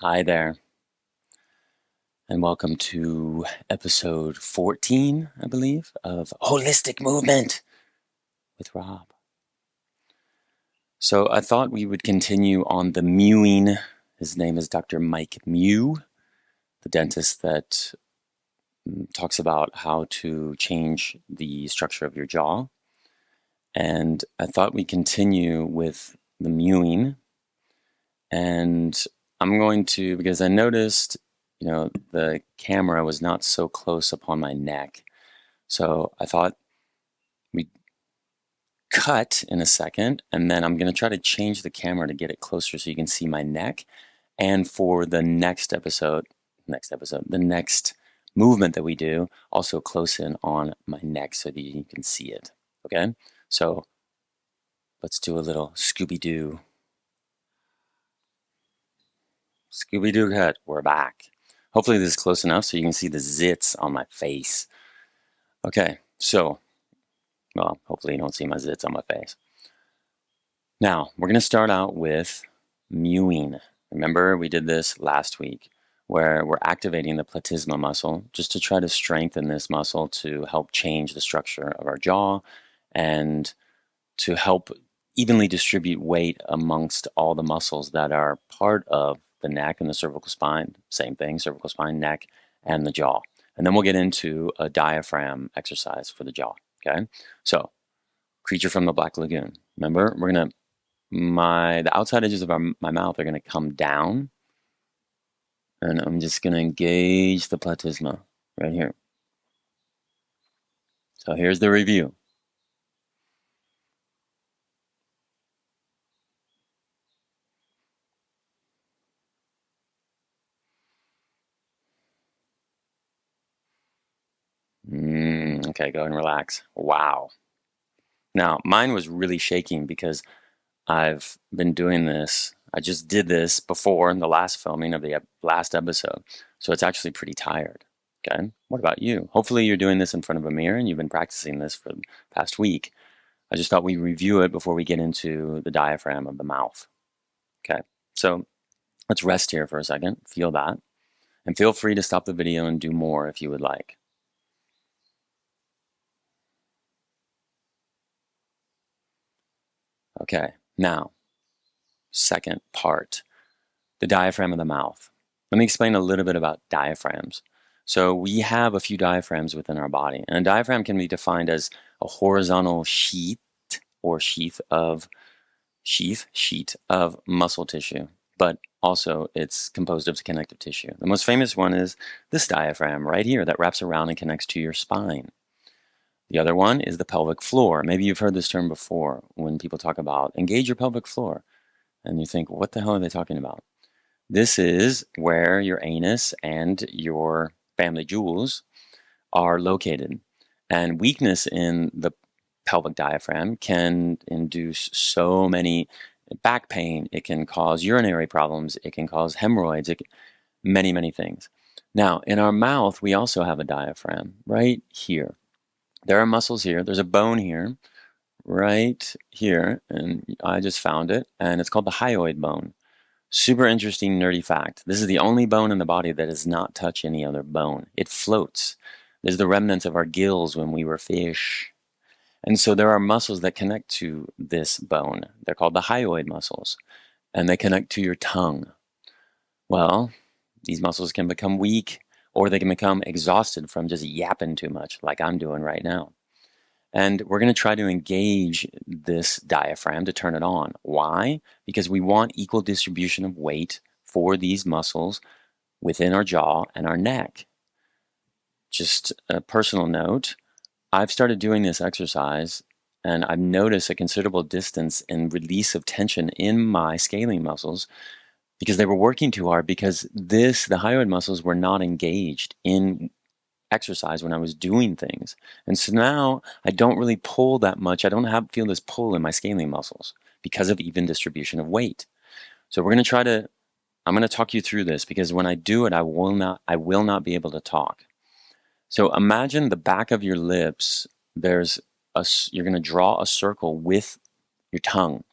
Hi there, and welcome to episode 14, I believe, of Holistic Movement with Rob. So I thought we would continue on the mewing. His name is Dr. Mike Mew, the dentist that talks about how to change the structure of your jaw. And I thought we'd continue with the mewing. And I'm going to, because I noticed, the camera was not so close upon my neck. So I thought we'd cut in a second, and then I'm going to try to change the camera to get it closer so you can see my neck. And for the next the next movement that we do, also close in on my neck so that you can see it. Okay? So let's do a little Scooby-Doo. Scooby-Doo cut. We're back. Hopefully this is close enough so you can see the zits on my face. Okay, so, well, hopefully you don't see my zits on my face. Now, we're going to start out with mewing. Remember, we did this last week where we're activating the platysma muscle just to try to strengthen this muscle to help change the structure of our jaw and to help evenly distribute weight amongst all the muscles that are part of the neck and the cervical spine. Same thing, cervical spine, neck, and the jaw. And then we'll get into a diaphragm exercise for the jaw. Okay? So, Creature from the Black Lagoon. Remember, we're going to the outside edges of my mouth are going to come down, and I'm just going to engage the platysma right here. So here's the review. Okay, go and relax. Wow. Now, mine was really shaking because I've been doing this. I just did this before in the last filming of the last episode, so it's actually pretty tired. Okay, what about you? Hopefully you're doing this in front of a mirror and you've been practicing this for the past week. I just thought we'd review it before we get into the diaphragm of the mouth. Okay, so let's rest here for a second, feel that, and feel free to stop the video and do more if you would like. Okay, now, second part, the diaphragm of the mouth. Let me explain a little bit about diaphragms. So we have a few diaphragms within our body, and a diaphragm can be defined as a horizontal sheet or sheet of muscle tissue, but also it's composed of connective tissue. The most famous one is this diaphragm right here that wraps around and connects to your spine. The other one is the pelvic floor. Maybe you've heard this term before when people talk about engage your pelvic floor, and you think, what the hell are they talking about? This is where your anus and your family jewels are located. And weakness in the pelvic diaphragm can induce so many back pain. It can cause urinary problems. It can cause hemorrhoids. Many, many things. Now, in our mouth, we also have a diaphragm right here. There are muscles here. There's a bone here, right here, and I just found it, and it's called the hyoid bone. Super interesting, nerdy fact. This is the only bone in the body that does not touch any other bone. It floats. There's the remnants of our gills when we were fish. And so there are muscles that connect to this bone. They're called the hyoid muscles, and they connect to your tongue. Well, these muscles can become weak, or they can become exhausted from just yapping too much, like I'm doing right now. And we're going to try to engage this diaphragm to turn it on. Why? Because we want equal distribution of weight for these muscles within our jaw and our neck. Just a personal note, I've started doing this exercise and I've noticed a considerable distance in release of tension in my scalene muscles because they were working too hard because the hyoid muscles were not engaged in exercise when I was doing things. And so now I don't really pull that much. I don't feel this pull in my scalene muscles because of even distribution of weight. So I'm going to talk you through this because when I do it, I will not be able to talk. So imagine the back of your lips, you're going to draw a circle with your tongue.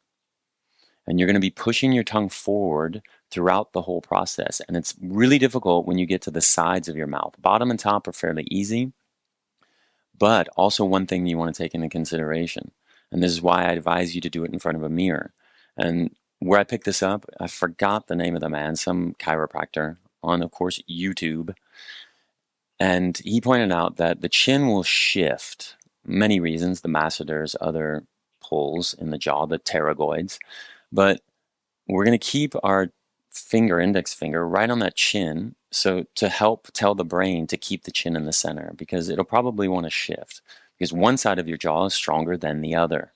And you're going to be pushing your tongue forward throughout the whole process. And it's really difficult when you get to the sides of your mouth. Bottom and top are fairly easy, but also one thing you want to take into consideration, and this is why I advise you to do it in front of a mirror. And where I picked this up, I forgot the name of the man, some chiropractor on, of course, YouTube. And he pointed out that the chin will shift. Many reasons, the masseters, other pulls in the jaw, the pterygoids. But we're going to keep our index finger, right on that chin, so to help tell the brain to keep the chin in the center, because it'll probably want to shift, because one side of your jaw is stronger than the other.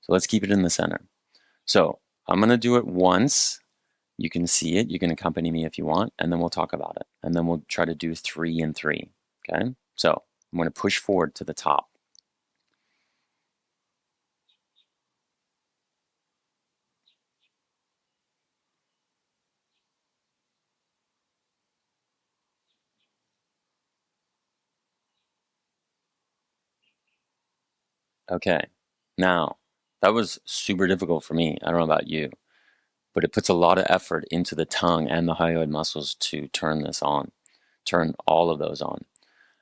So let's keep it in the center. So I'm going to do it once. You can see it. You can accompany me if you want, and then we'll talk about it. And then we'll try to do 3 and 3. Okay? So I'm going to push forward to the top. Okay. Now, that was super difficult for me. I don't know about you, but it puts a lot of effort into the tongue and the hyoid muscles to turn this on, turn all of those on.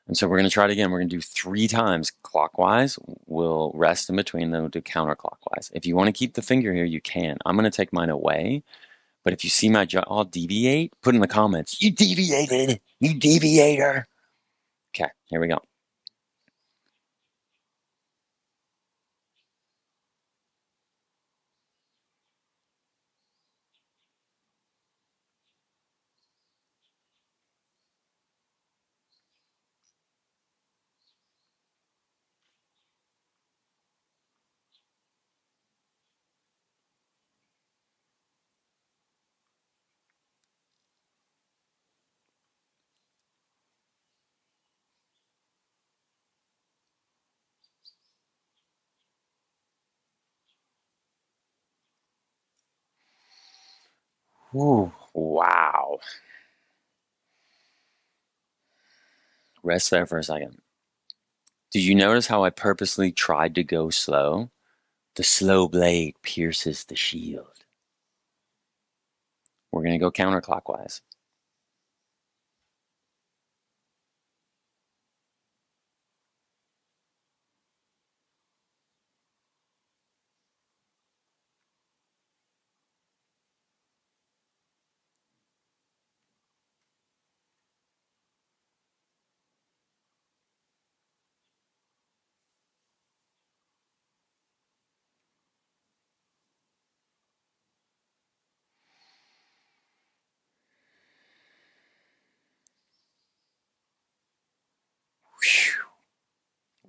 And so we're going to try it again. We're going to do 3 times clockwise. We'll rest in between, then we'll do counterclockwise. If you want to keep the finger here, you can. I'm going to take mine away, but if you see my jaw deviate, put in the comments, you deviated, you deviator. Okay, here we go. Ooh, wow. Rest there for a second. Did you notice how I purposely tried to go slow? The slow blade pierces the shield. We're going to go counterclockwise.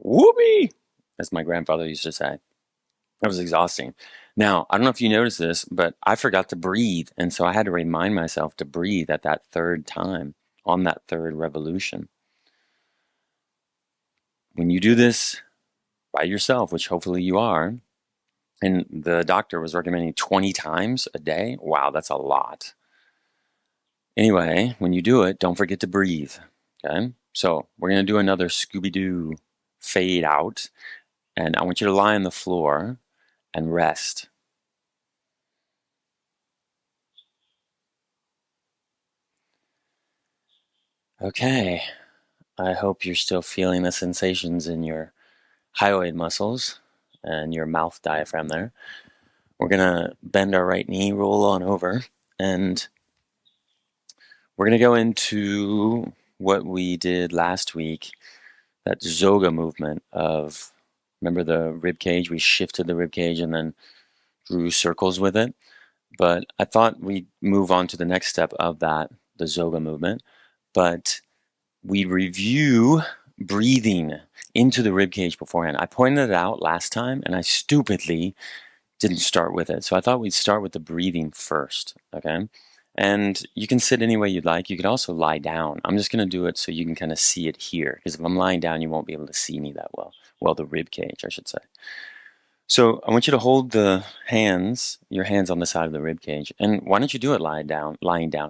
Whoopee, as my grandfather used to say. That was exhausting. Now, I don't know if you noticed this, but I forgot to breathe. And so I had to remind myself to breathe at that third time on that third revolution. When you do this by yourself, which hopefully you are, and the doctor was recommending 20 times a day, wow, that's a lot. Anyway, when you do it, don't forget to breathe. Okay? So we're going to do another Scooby-Doo fade out. And I want you to lie on the floor and rest. Okay, I hope you're still feeling the sensations in your hyoid muscles and your mouth diaphragm there. We're gonna bend our right knee, roll on over, and we're gonna go into what we did last week, that Zoga movement of, remember the rib cage? We shifted the rib cage and then drew circles with it. But I thought we'd move on to the next step of that, the Zoga movement. But we review breathing into the rib cage beforehand. I pointed it out last time and I stupidly didn't start with it. So I thought we'd start with the breathing first, okay? And you can sit any way you'd like. You could also lie down. I'm just going to do it so you can kind of see it here, because if I'm lying down, you won't be able to see me that well. Well, the rib cage, I should say. So I want you to hold your hands on the side of the rib cage. And why don't you do it lying down,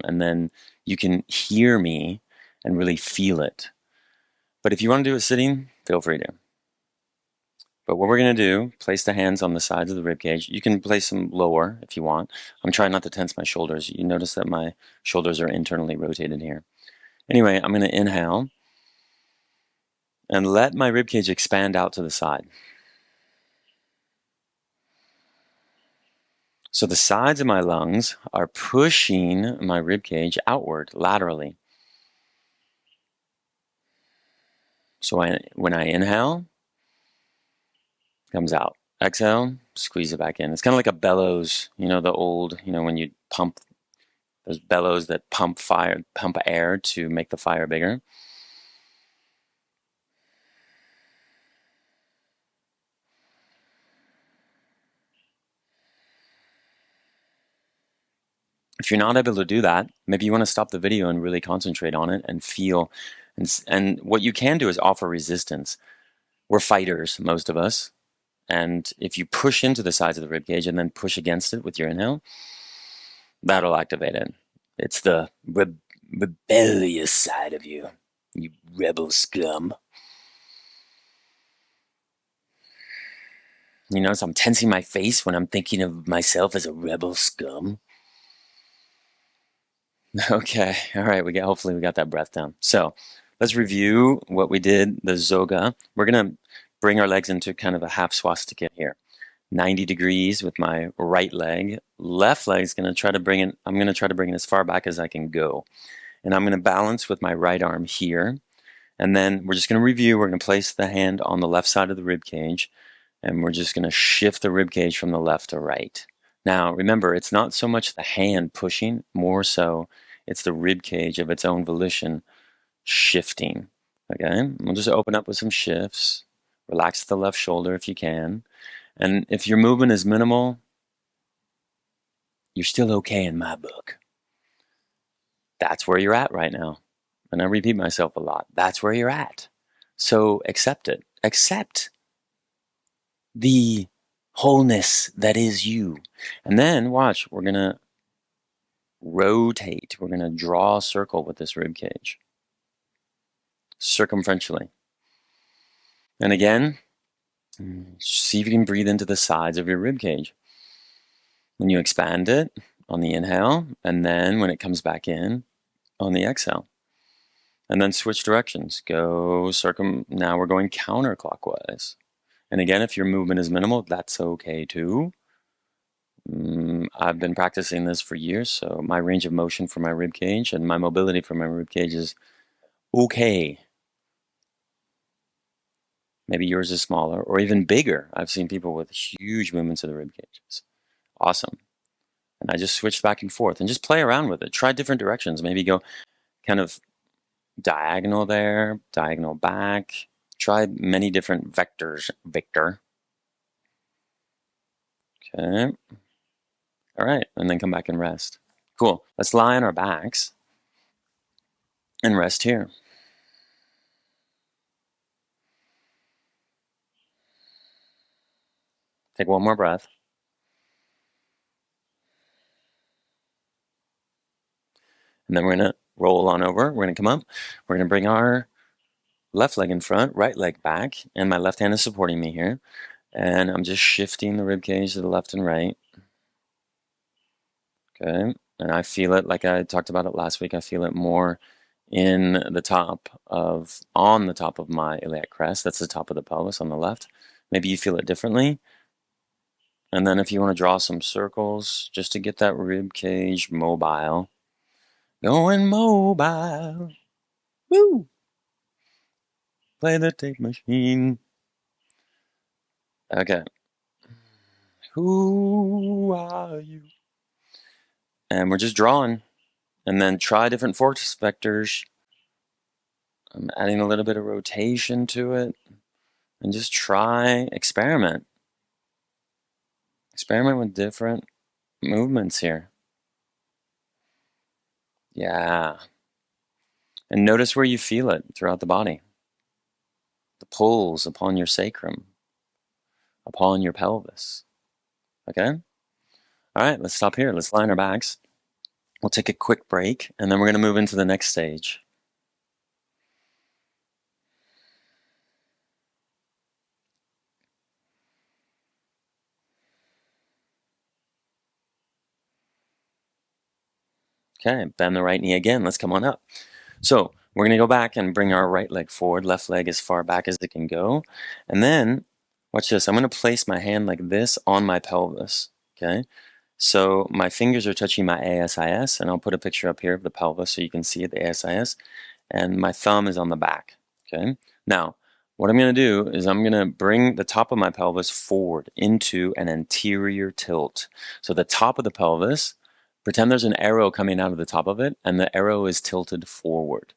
and then you can hear me and really feel it. But if you want to do it sitting, feel free to. But what we're going to do, place the hands on the sides of the rib cage. You can place them lower if you want. I'm trying not to tense my shoulders. You notice that my shoulders are internally rotated here. Anyway, I'm going to inhale and let my rib cage expand out to the side. So the sides of my lungs are pushing my rib cage outward laterally. So when I inhale, it comes out. Exhale, squeeze it back in. It's kind of like a bellows, the old, when you pump, those bellows that pump air to make the fire bigger. If you're not able to do that, maybe you want to stop the video and really concentrate on it and feel. And what you can do is offer resistance. We're fighters, most of us. And if you push into the sides of the rib cage and then push against it with your inhale, that'll activate it. It's the rebellious side of you, you rebel scum. You notice I'm tensing my face when I'm thinking of myself as a rebel scum. Okay, all right, hopefully we got that breath down. So let's review what we did, the Zoga. We're gonna bring our legs into kind of a half swastika here. 90 degrees with my right leg. Left leg's gonna try to bring it, I'm gonna try to bring it as far back as I can go. And I'm gonna balance with my right arm here. And then we're just gonna review, we're gonna place the hand on the left side of the rib cage, and we're just gonna shift the rib cage from the left to right. Now, remember, it's not so much the hand pushing, more so it's the rib cage of its own volition shifting. Okay, we'll just open up with some shifts. Relax the left shoulder if you can. And if your movement is minimal, you're still okay in my book. That's where you're at right now. And I repeat myself a lot. That's where you're at. So accept it. Accept the wholeness that is you. And then watch, we're going to rotate. We're going to draw a circle with this rib cage circumferentially. And again, see if you can breathe into the sides of your rib cage. When you expand it on the inhale, and then when it comes back in on the exhale. And then switch directions. Now we're going counterclockwise. And again, if your movement is minimal, that's okay too. I've been practicing this for years, so my range of motion for my rib cage and my mobility for my rib cage is okay. Maybe yours is smaller or even bigger. I've seen people with huge movements of the rib cages. Awesome. And I just switched back and forth and just play around with it. Try different directions. Maybe go kind of diagonal there, diagonal back. Try many different vectors, Victor. Okay. All right, and then come back and rest. Cool. Let's lie on our backs and rest here. Take one more breath. And then we're going to roll on over. We're going to come up. We're going to bring our left leg in front, right leg back, and my left hand is supporting me here. And I'm just shifting the rib cage to the left and right. Okay, and I feel it like I talked about it last week. I feel it more on the top of my iliac crest. That's the top of the pelvis on the left. Maybe you feel it differently. And then if you want to draw some circles just to get that rib cage mobile. Going mobile. Woo! Play the tape machine. Okay. Who are you? And we're just drawing. And then try different force vectors. I'm adding a little bit of rotation to it. And just experiment. Experiment with different movements here. Yeah. And notice where you feel it throughout the body. The pulls upon your sacrum, upon your pelvis. Okay? All right, let's stop here. Let's lie on our backs. We'll take a quick break, and then we're going to move into the next stage. Okay, bend the right knee again. Let's come on up. So we're going to go back and bring our right leg forward, left leg as far back as it can go. And then, watch this, I'm going to place my hand like this on my pelvis, okay? So my fingers are touching my ASIS, and I'll put a picture up here of the pelvis so you can see it, the ASIS, and my thumb is on the back, okay? Now, what I'm going to do is I'm going to bring the top of my pelvis forward into an anterior tilt. So the top of the pelvis, pretend there's an arrow coming out of the top of it, and the arrow is tilted forward.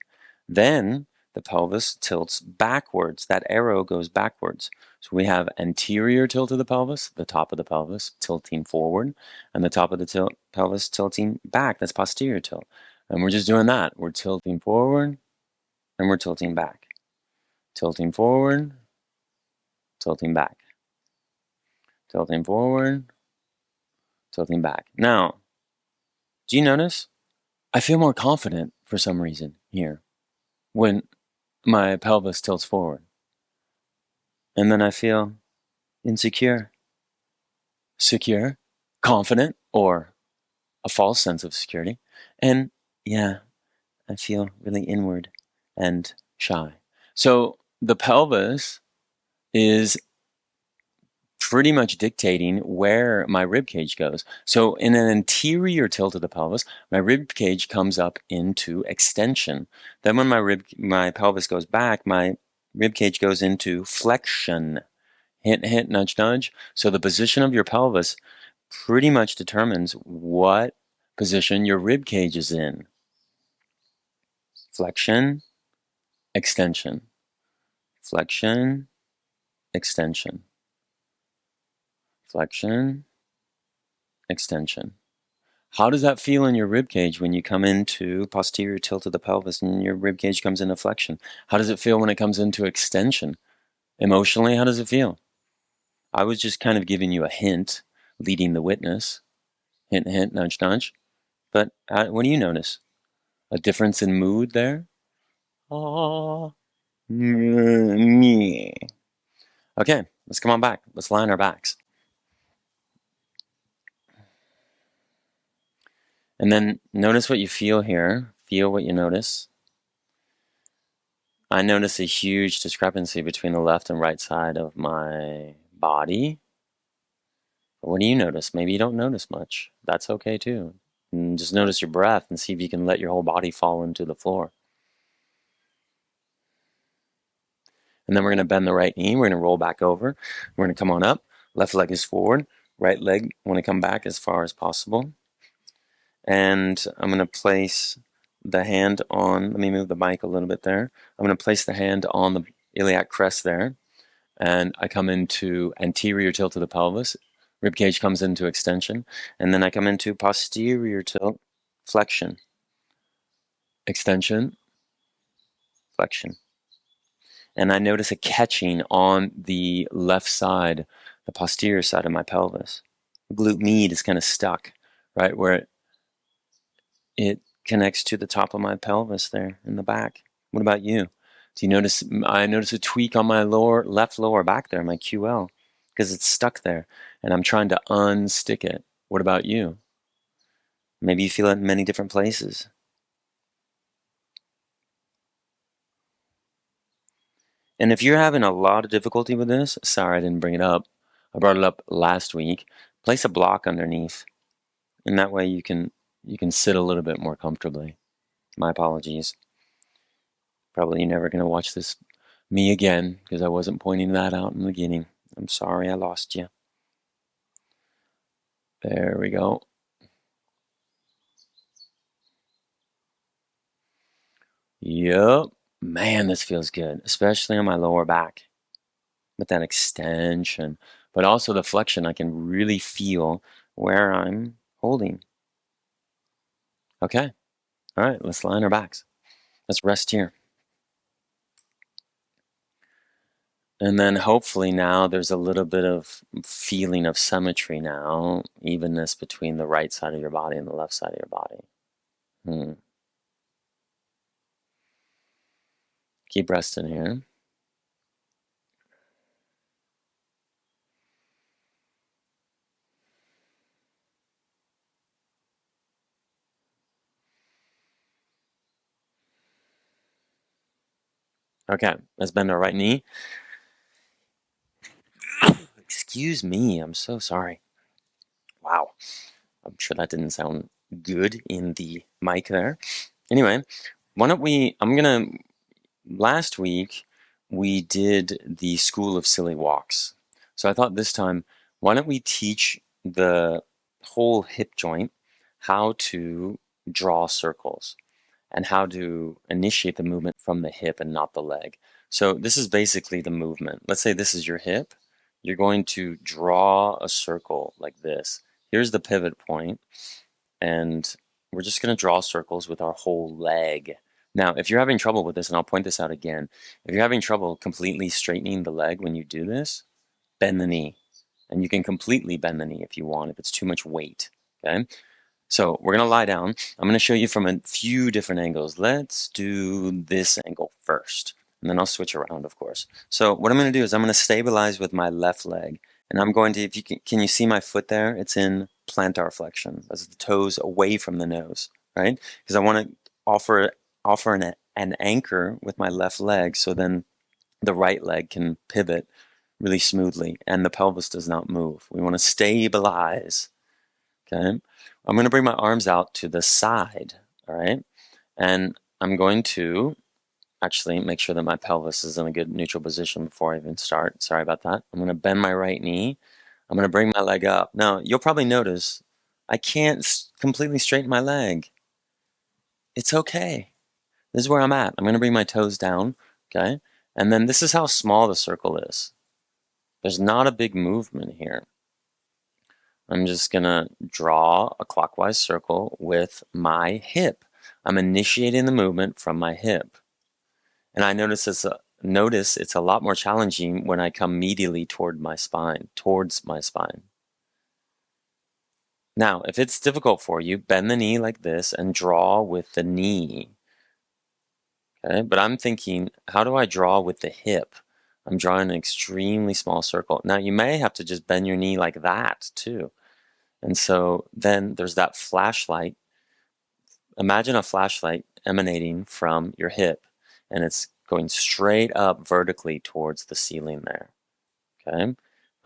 Then the pelvis tilts backwards. That arrow goes backwards. So we have anterior tilt of the pelvis, the top of the pelvis tilting forward, and the top of the pelvis tilting back. That's posterior tilt. And we're just doing that. We're tilting forward, and we're tilting back. Tilting forward, tilting back. Tilting forward, tilting back. Now, do you notice? I feel more confident for some reason here when my pelvis tilts forward. And then I feel insecure, secure, confident, or a false sense of security. And yeah, I feel really inward and shy. So the pelvis is pretty much dictating where my rib cage goes. So in an anterior tilt of the pelvis, my rib cage comes up into extension. Then when my pelvis goes back, my rib cage goes into flexion. Hint, hint, nudge, nudge. So the position of your pelvis pretty much determines what position your rib cage is in. Flexion, extension. Flexion, extension. Flexion, extension. How does that feel in your rib cage when you come into posterior tilt of the pelvis and your rib cage comes into flexion? How does it feel when it comes into extension? Emotionally, how does it feel? I was just kind of giving you a hint, leading the witness. Hint, hint, nudge, nudge. But what do you notice? A difference in mood there? Oh, me. Okay, let's come on back. Let's lie on our backs. And then notice what you feel here. Feel what you notice. I notice a huge discrepancy between the left and right side of my body. What do you notice? Maybe you don't notice much. That's okay too. And just notice your breath and see if you can let your whole body fall into the floor. And then we're going to bend the right knee. We're going to roll back over. We're going to come on up. Left leg is forward. Right leg, want to come back as far as possible. And I'm going to place the hand on, let me move the mic a little bit there. I'm going to place the hand on the iliac crest there. And I come into anterior tilt of the pelvis. Rib cage comes into extension. And then I come into posterior tilt, flexion, extension, flexion. And I notice a catching on the left side, the posterior side of my pelvis. The glute med is kind of stuck, right where it connects to the top of my pelvis there in the back. What about you? Do you notice? I notice a tweak on my left lower back there, my QL, because it's stuck there, and I'm trying to unstick it. What about you? Maybe you feel it in many different places. And if you're having a lot of difficulty with this, sorry I didn't bring it up. I brought it up last week. Place a block underneath, and that way you can sit a little bit more comfortably. My apologies. Probably you're never going to watch this me again because I wasn't pointing that out in the beginning. I'm sorry I lost you. There we go. Yep. Man, this feels good, especially on my lower back with that extension, but also the flexion. I can really feel where I'm holding. Okay. All right, let's lie on our backs. Let's rest here. And then hopefully now there's a little bit of feeling of symmetry now, evenness between the right side of your body and the left side of your body. Keep resting here. Okay, let's bend our right knee. Excuse me, I'm so sorry. Wow, I'm sure that didn't sound good in the mic there. Anyway, why don't we, last week we did the School of Silly Walks. So I thought this time, why don't we teach the whole hip joint how to draw circles and how to initiate the movement from the hip and not the leg. So this is basically the movement. Let's say this is your hip. You're going to draw a circle like this. Here's the pivot point, and we're just going to draw circles with our whole leg. Now, if you're having trouble with this, and I'll point this out again, if you're having trouble completely straightening the leg when you do this, bend the knee. And you can completely bend the knee if you want, if it's too much weight. Okay? So we're going to lie down. I'm going to show you from a few different angles. Let's do this angle first, and then I'll switch around, of course. So what I'm going to do is I'm going to stabilize with my left leg, and I'm going to, if you can you see my foot there? It's in plantar flexion. That's the toes away from the nose, right? Because I want to offer an anchor with my left leg, so then the right leg can pivot really smoothly, and the pelvis does not move. We want to stabilize. Okay, I'm going to bring my arms out to the side, all right? And I'm going to actually make sure that my pelvis is in a good neutral position before I even start. Sorry about that. I'm going to bend my right knee. I'm going to bring my leg up. Now, you'll probably notice I can't completely straighten my leg. It's okay. This is where I'm at. I'm going to bring my toes down, okay? And then this is how small the circle is. There's not a big movement here. I'm just going to draw a clockwise circle with my hip. I'm initiating the movement from my hip. And I notice it's a lot more challenging when I come medially towards my spine. Now, if it's difficult for you, bend the knee like this and draw with the knee. Okay, but I'm thinking, how do I draw with the hip? I'm drawing an extremely small circle. Now, you may have to just bend your knee like that too. And so then there's that flashlight. Imagine a flashlight emanating from your hip, and it's going straight up vertically towards the ceiling there. Okay,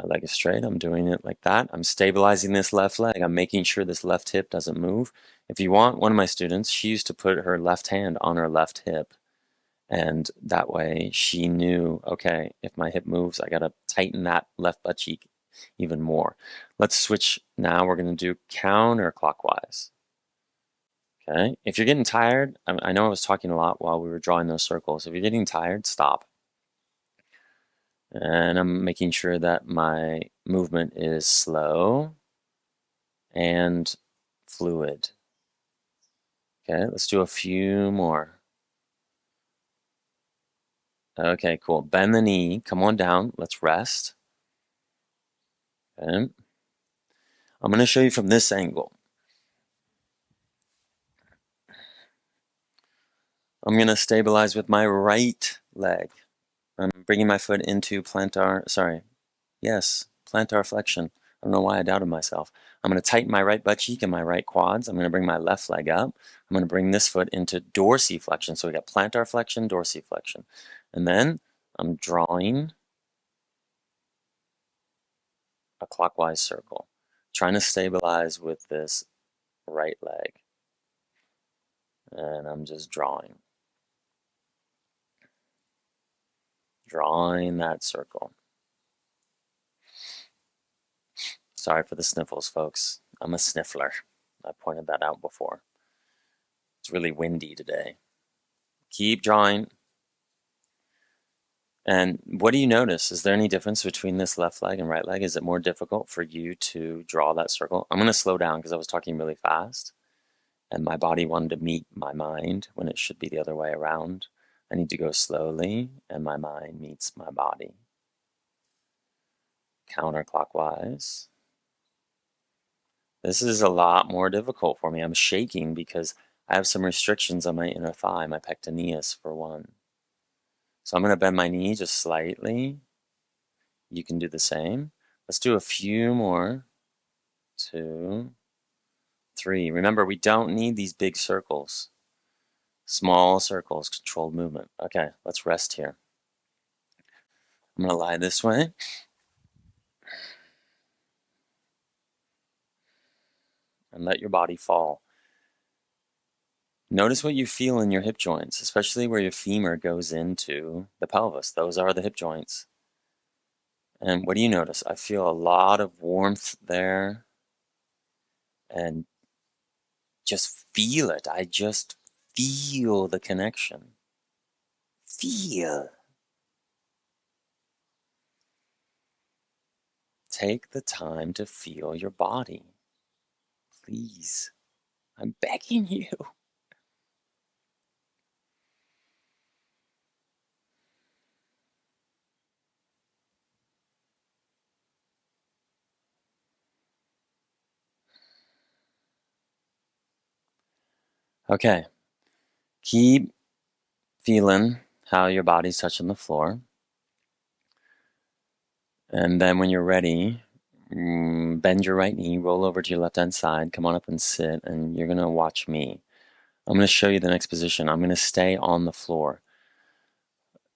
my leg is straight. I'm doing it like that. I'm stabilizing this left leg. I'm making sure this left hip doesn't move. If you want, one of my students, she used to put her left hand on her left hip, and that way she knew, okay, if my hip moves, I got to tighten that left butt cheek even more. Let's switch now. We're going to do counterclockwise. Okay, if you're getting tired, I know I was talking a lot while we were drawing those circles. If you're getting tired, stop. And I'm making sure that my movement is slow and fluid. Okay, let's do a few more. Okay, cool. Bend the knee, come on down, let's rest. Okay. I'm going to show you from this angle. I'm going to stabilize with my right leg. I'm bringing my foot into plantar flexion. I don't know why I doubted myself. I'm going to tighten my right butt cheek and my right quads. I'm going to bring my left leg up. I'm going to bring this foot into dorsiflexion. So we got plantar flexion, dorsiflexion. And then I'm drawing a clockwise circle, trying to stabilize with this right leg. And I'm just drawing that circle. Sorry for the sniffles, folks. I'm a sniffler. I pointed that out before. It's really windy today. Keep drawing. And what do you notice? Is there any difference between this left leg and right leg? Is it more difficult for you to draw that circle? I'm going to slow down because I was talking really fast and my body wanted to meet my mind when it should be the other way around. I need to go slowly and my mind meets my body. Counterclockwise. This is a lot more difficult for me. I'm shaking because I have some restrictions on my inner thigh, my pectineus for one. So I'm going to bend my knee just slightly. You can do the same. Let's do a few more. 2, 3. Remember, we don't need these big circles. Small circles, controlled movement. Okay, let's rest here. I'm going to lie this way. And let your body fall. Notice what you feel in your hip joints, especially where your femur goes into the pelvis. Those are the hip joints. And what do you notice? I feel a lot of warmth there. And just feel it. I just feel the connection. Feel. Take the time to feel your body. Please. I'm begging you. Okay. Keep feeling how your body's touching the floor. And then when you're ready, bend your right knee, roll over to your left-hand side, come on up and sit, and you're going to watch me. I'm going to show you the next position. I'm going to stay on the floor.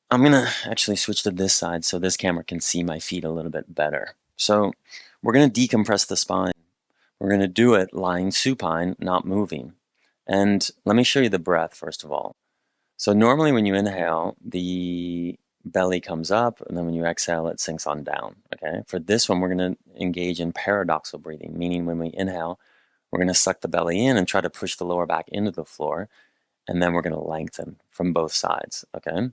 I'm going to actually switch to this side so this camera can see my feet a little bit better. So we're going to decompress the spine. We're going to do it lying supine, not moving. And let me show you the breath, first of all. So normally when you inhale, the belly comes up, and then when you exhale, it sinks on down, okay? For this one, we're going to engage in paradoxal breathing, meaning when we inhale, we're going to suck the belly in and try to push the lower back into the floor, and then we're going to lengthen from both sides, okay?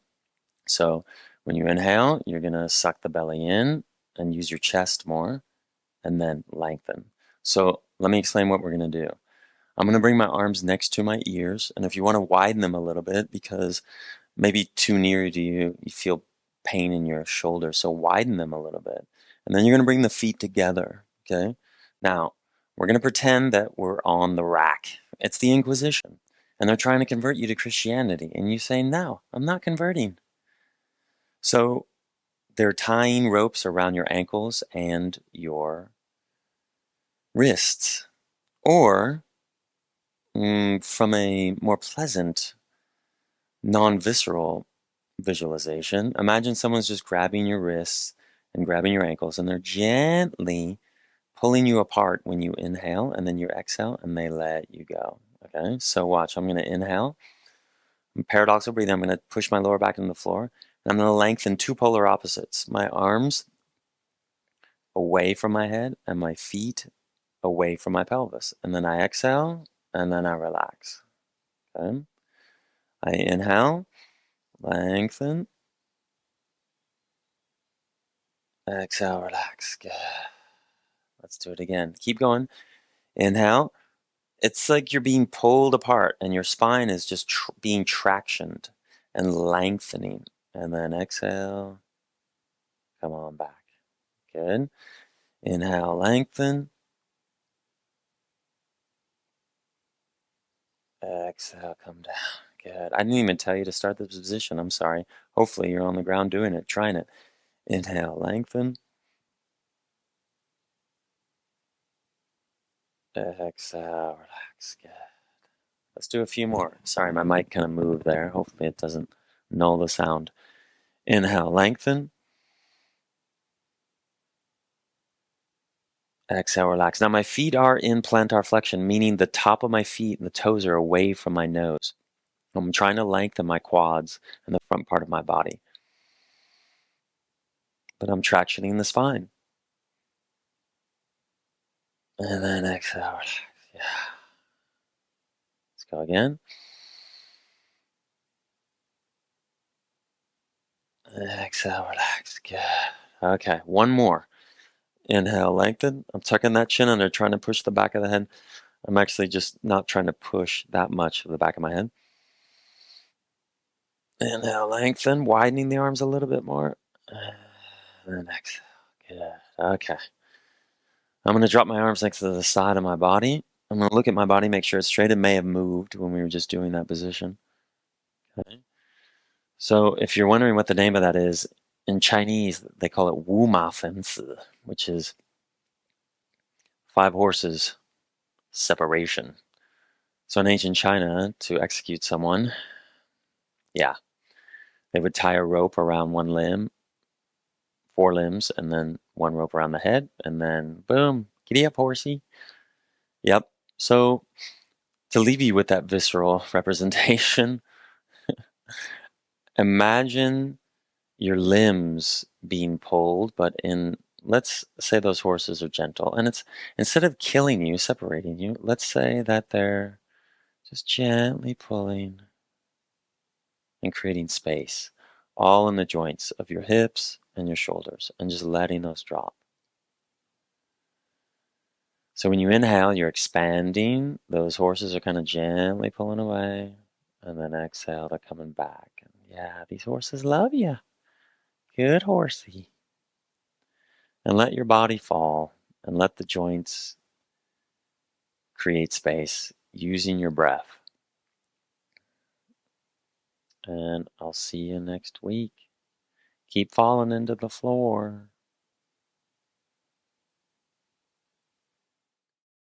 So when you inhale, you're going to suck the belly in and use your chest more, and then lengthen. So let me explain what we're going to do. I'm going to bring my arms next to my ears, and if you want to widen them a little bit, because maybe too near to you, you feel pain in your shoulder, so widen them a little bit. And then you're going to bring the feet together, okay? Now, we're going to pretend that we're on the rack. It's the Inquisition, and they're trying to convert you to Christianity, and you say, no, I'm not converting. So they're tying ropes around your ankles and your wrists. Or, from a more pleasant, non-visceral visualization, imagine someone's just grabbing your wrists and grabbing your ankles, and they're gently pulling you apart when you inhale, and then you exhale, and they let you go. Okay, so watch. I'm going to inhale. Paradoxal breathing. I'm going to push my lower back into the floor, and I'm going to lengthen two polar opposites. My arms away from my head, and my feet away from my pelvis. And then I exhale, and then I relax. Okay, I inhale, lengthen. Exhale, relax. Good. Let's do it again. Keep going. Inhale. It's like you're being pulled apart and your spine is just being tractioned and lengthening. And then exhale. Come on back. Good. Inhale, lengthen. Exhale, come down. Good. I didn't even tell you to start this position. I'm sorry. Hopefully you're on the ground doing it, trying it. Inhale, lengthen. Exhale, relax. Good. Let's do a few more. Sorry, my mic kind of moved there. Hopefully it doesn't null the sound. Inhale, lengthen. Exhale, relax. Now my feet are in plantar flexion, meaning the top of my feet and the toes are away from my nose. I'm trying to lengthen my quads and the front part of my body. But I'm tractioning the spine. And then exhale, relax. Yeah. Let's go again. Exhale, relax. Good. Okay, one more. Inhale, lengthen. I'm tucking that chin under, trying to push the back of the head. I'm actually just not trying to push that much of the back of my head. Inhale, lengthen, widening the arms a little bit more. And then exhale. Good. Okay. I'm going to drop my arms next to the side of my body. I'm going to look at my body, make sure it's straight. It may have moved when we were just doing that position. Okay. So if you're wondering what the name of that is, in Chinese, they call it Wu Ma Fen Si, which is 5 horses separation. So in ancient China, to execute someone, yeah, they would tie a rope around one limb, 4 limbs, and then one rope around the head, and then boom, giddy up, horsey. Yep. So to leave you with that visceral representation, imagine your limbs being pulled, but let's say those horses are gentle, and it's instead of killing you, separating you, let's say that they're just gently pulling and creating space, all in the joints of your hips and your shoulders, and just letting those drop. So when you inhale, you're expanding. Those horses are kind of gently pulling away, and then exhale, they're coming back. And yeah, these horses love you. Good horsey. And let your body fall, and let the joints create space using your breath. And I'll see you next week. Keep falling into the floor.